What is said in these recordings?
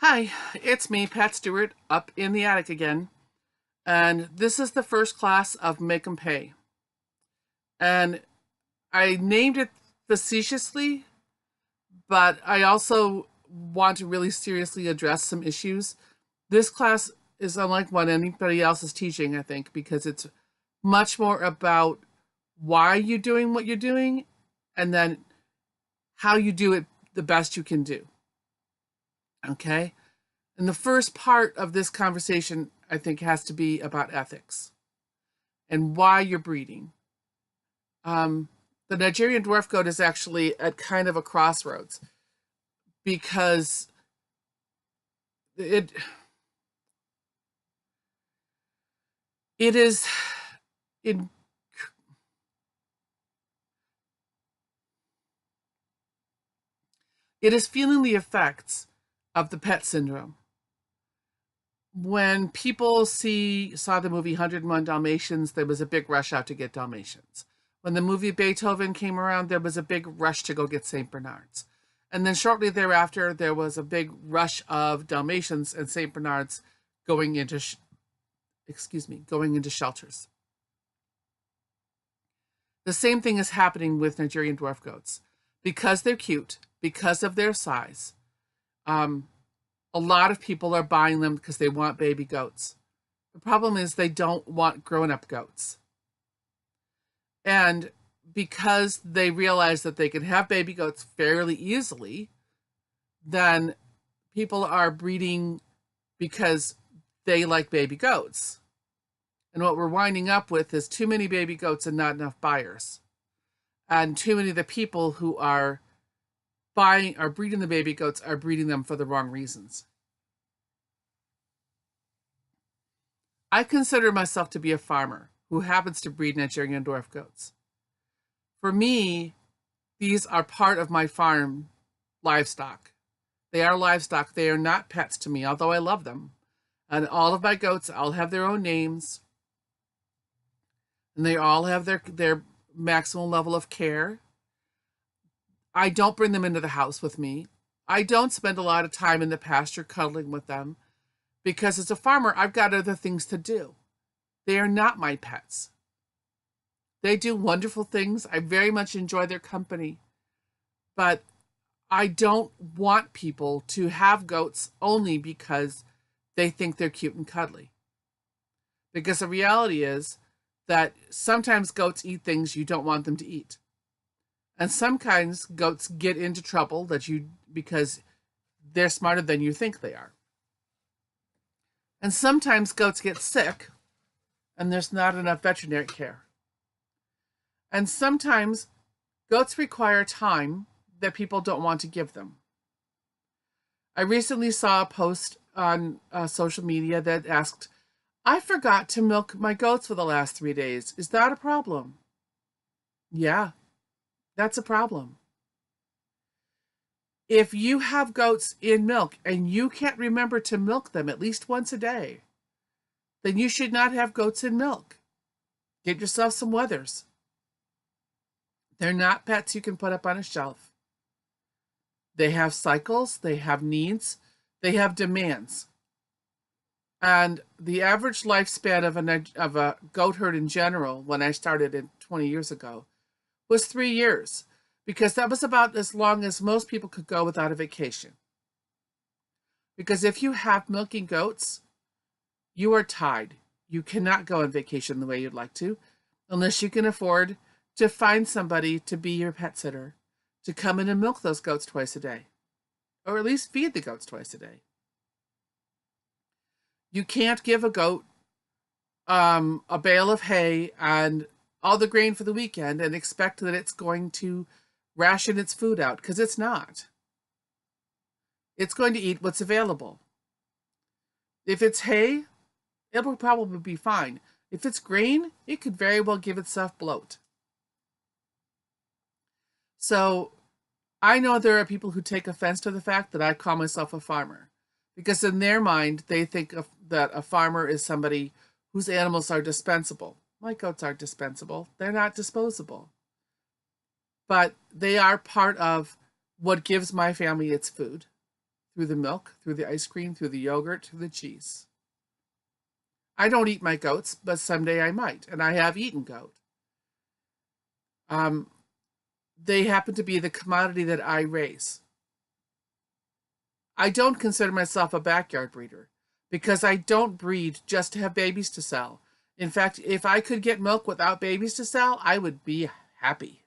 Hi, it's me, Pat Stewart, up in the attic again. And this is the first class of Make 'em Pay. And I named it facetiously, but I also want to really seriously address some issues. This class is unlike what anybody else is teaching, I think, because it's much more about why you're doing what you're doing and then how you do it the best you can do. Okay? And the first part of this conversation, I think, has to be about ethics and why you're breeding. Um, the Nigerian dwarf goat is actually at kind of a crossroads because it it is in it is feeling the effects of the pet syndrome. When people saw the movie 101 Dalmatians, there was a big rush out to get Dalmatians. When the movie Beethoven came around, there was a big rush to go get St. Bernards. And then shortly thereafter, there was a big rush of Dalmatians and St. Bernards going into, going into shelters. The same thing is happening with Nigerian dwarf goats. Because they're cute, because of their size, um, a lot of people are buying them because they want baby goats. The problem is they don't want grown-up goats. And because they realize that they can have baby goats fairly easily, then people are breeding because they like baby goats. And what we're winding up with is too many baby goats and not enough buyers. And too many of the people who are breeding the baby goats are breeding them for the wrong reasons. I consider myself to be a farmer who happens to breed Nigerian dwarf goats. For me, these are part of my farm livestock. They are livestock. They are not pets to me, although I love them. And all of my goats all have their own names. And they all have their maximum level of care. I don't bring them into the house with me. I don't spend a lot of time in the pasture cuddling with them because as a farmer, I've got other things to do. They are not my pets. They do wonderful things. I very much enjoy their company. But I don't want people to have goats only because they think they're cute and cuddly. Because the reality is that sometimes goats eat things you don't want them to eat. And sometimes goats get into trouble because they're smarter than you think they are. And sometimes goats get sick and there's not enough veterinary care. And sometimes goats require time that people don't want to give them. I recently saw a post on social media that asked, I forgot to milk my goats for the last 3 days. Is that a problem? Yeah, that's a problem. If you have goats in milk and you can't remember to milk them at least once a day, then you should not have goats in milk. Get yourself some wethers. They're not pets you can put up on a shelf. They have cycles, they have needs, they have demands. And the average lifespan of a goat herd in general, when I started 20 years ago, was 3 years, because that was about as long as most people could go without a vacation. Because if you have milking goats, you are tied. You cannot go on vacation the way you'd like to, unless you can afford to find somebody to be your pet sitter, to come in and milk those goats twice a day, or at least feed the goats twice a day. You can't give a goat a bale of hay and all the grain for the weekend and expect that it's going to ration its food out, because it's not. It's going to eat what's available. If it's hay, it will probably be fine. If it's grain, it could very well give itself bloat. So I know there are people who take offense to the fact that I call myself a farmer, because in their mind, they think that a farmer is somebody whose animals are dispensable. My goats are dispensable. They're not disposable. But they are part of what gives my family its food through the milk, through the ice cream, through the yogurt, through the cheese. I don't eat my goats, but someday I might, and I have eaten goat. They happen to be the commodity that I raise. I don't consider myself a backyard breeder because I don't breed just to have babies to sell. In fact, if I could get milk without babies to sell, I would be happy.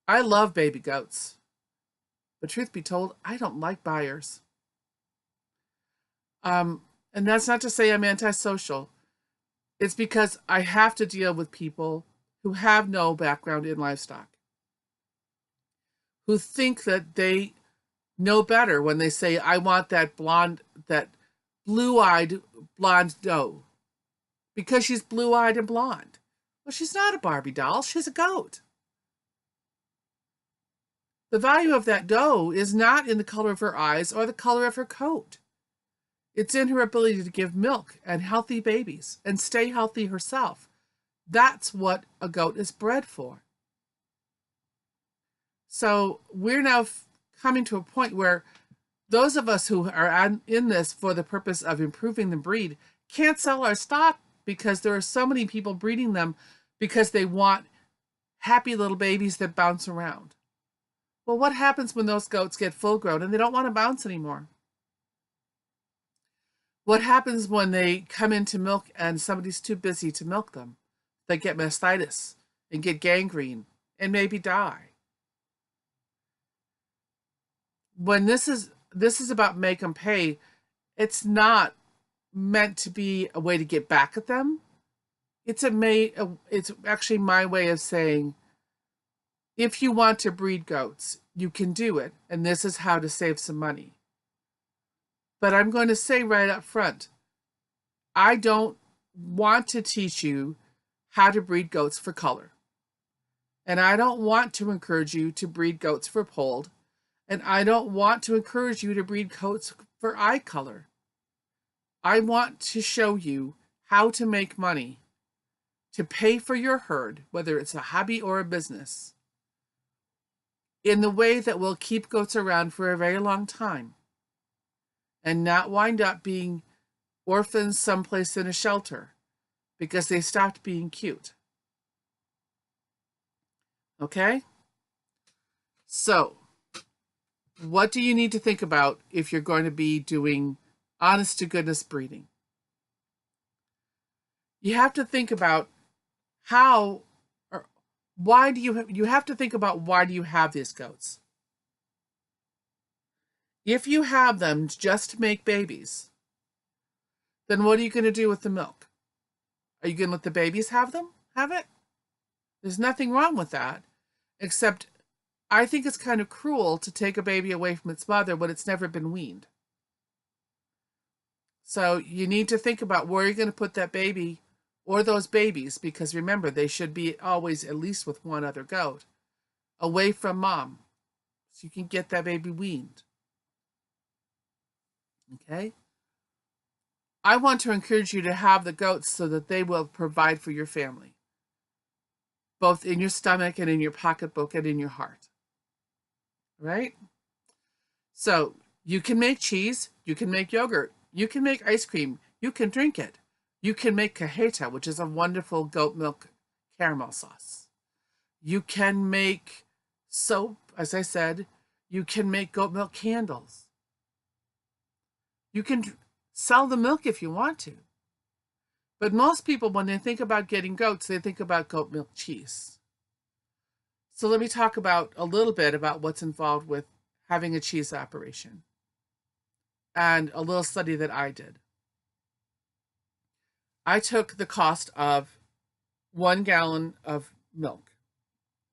I love baby goats. But truth be told, I don't like buyers. And that's not to say I'm antisocial. It's because I have to deal with people who have no background in livestock, who think that they know better when they say, I want that blue-eyed blonde doe because she's blue-eyed and blonde. Well, she's not a Barbie doll. She's a goat. The value of that doe is not in the color of her eyes or the color of her coat. It's in her ability to give milk and healthy babies and stay healthy herself. That's what a goat is bred for. So we're now coming to a point where those of us who are in this for the purpose of improving the breed can't sell our stock because there are so many people breeding them because they want happy little babies that bounce around. Well, what happens when those goats get full grown and they don't want to bounce anymore? What happens when they come into milk and somebody's too busy to milk them? They get mastitis and get gangrene and maybe die. When this is about make them pay, it's not meant to be a way to get back at them. It's actually my way of saying, if you want to breed goats, you can do it, and this is how to save some money. But I'm going to say right up front, I don't want to teach you how to breed goats for color. And I don't want to encourage you to breed goats for polled. And I don't want to encourage you to breed goats for eye color. I want to show you how to make money to pay for your herd, whether it's a hobby or a business, in the way that will keep goats around for a very long time and not wind up being orphans someplace in a shelter because they stopped being cute. Okay? So, what do you need to think about if you're going to be doing honest to goodness breeding? You have to think about why do you have to think about why do you have these goats? If you have them just to make babies, then what are you going to do with the milk? Are you going to let the babies have it? There's nothing wrong with that, except I think it's kind of cruel to take a baby away from its mother when it's never been weaned. So you need to think about where you're going to put that baby or those babies, because remember, they should be always at least with one other goat, away from mom, so you can get that baby weaned. Okay? I want to encourage you to have the goats so that they will provide for your family, both in your stomach and in your pocketbook and in your heart. Right? So you can make cheese, you can make yogurt, you can make ice cream, you can drink it. You can make cajeta, which is a wonderful goat milk caramel sauce. You can make soap, as I said. You can make goat milk candles. You can sell the milk if you want to. But most people, when they think about getting goats, they think about goat milk cheese. So let me talk about a little bit about what's involved with having a cheese operation and a little study that I did. I took the cost of 1 gallon of milk,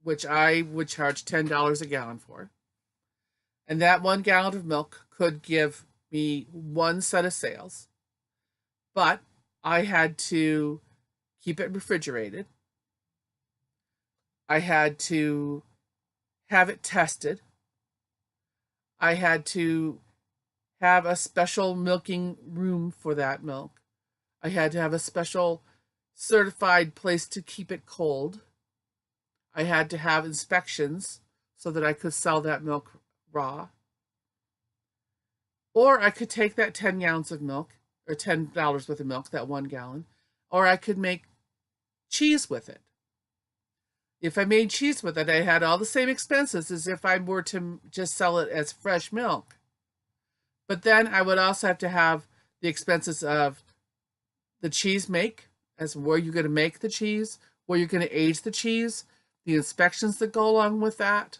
which I would charge $10 a gallon for. And that 1 gallon of milk could give me one set of sales, but I had to keep it refrigerated. I had to have it tested. I had to have a special milking room for that milk. I had to have a special certified place to keep it cold. I had to have inspections so that I could sell that milk raw. Or I could take that 10 gallons of milk, or $10 worth of milk, that 1 gallon, or I could make cheese with it. If I made cheese with it, I had all the same expenses as if I were to just sell it as fresh milk. But then I would also have to have the expenses of the cheese make, as where you're going to make the cheese, where you're going to age the cheese, the inspections that go along with that,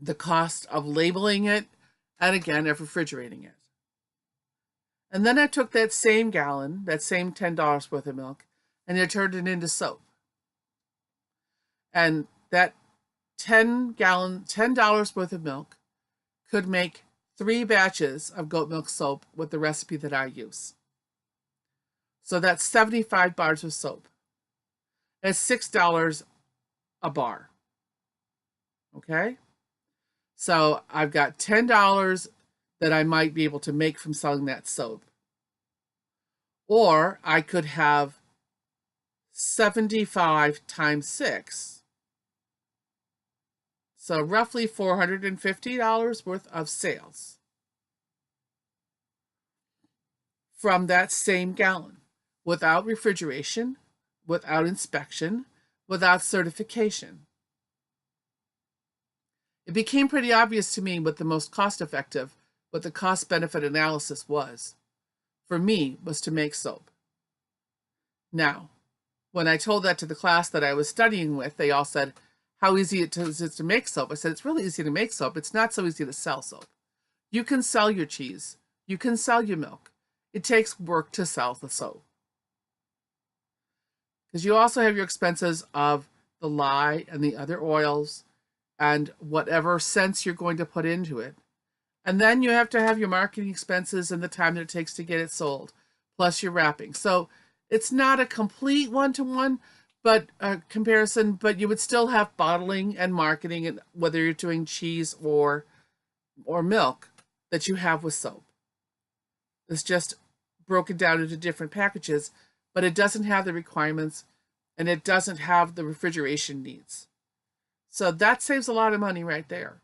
the cost of labeling it, and again, of refrigerating it. And then I took that same gallon, that same $10 worth of milk, and I turned it into soap. And that $10 worth of milk could make 3 batches of goat milk soap with the recipe that I use. So that's 75 bars of soap. That's $6 a bar. Okay? So I've got $10 that I might be able to make from selling that soap. Or I could have 75 times 6. So roughly $450 worth of sales from that same gallon, without refrigeration, without inspection, without certification. It became pretty obvious to me what the most cost-effective, what the cost-benefit analysis was, for me, was to make soap. Now, when I told that to the class that I was studying with, they all said, how easy it is to make soap. I said, it's really easy to make soap. It's not so easy to sell soap. You can sell your cheese. You can sell your milk. It takes work to sell the soap. Because you also have your expenses of the lye and the other oils and whatever scents you're going to put into it. And then you have to have your marketing expenses and the time that it takes to get it sold, plus your wrapping. So it's not a complete one-to-one comparison, but you would still have bottling and marketing, and whether you're doing cheese or milk, that you have with soap. It's just broken down into different packages, but it doesn't have the requirements and it doesn't have the refrigeration needs. So that saves a lot of money right there.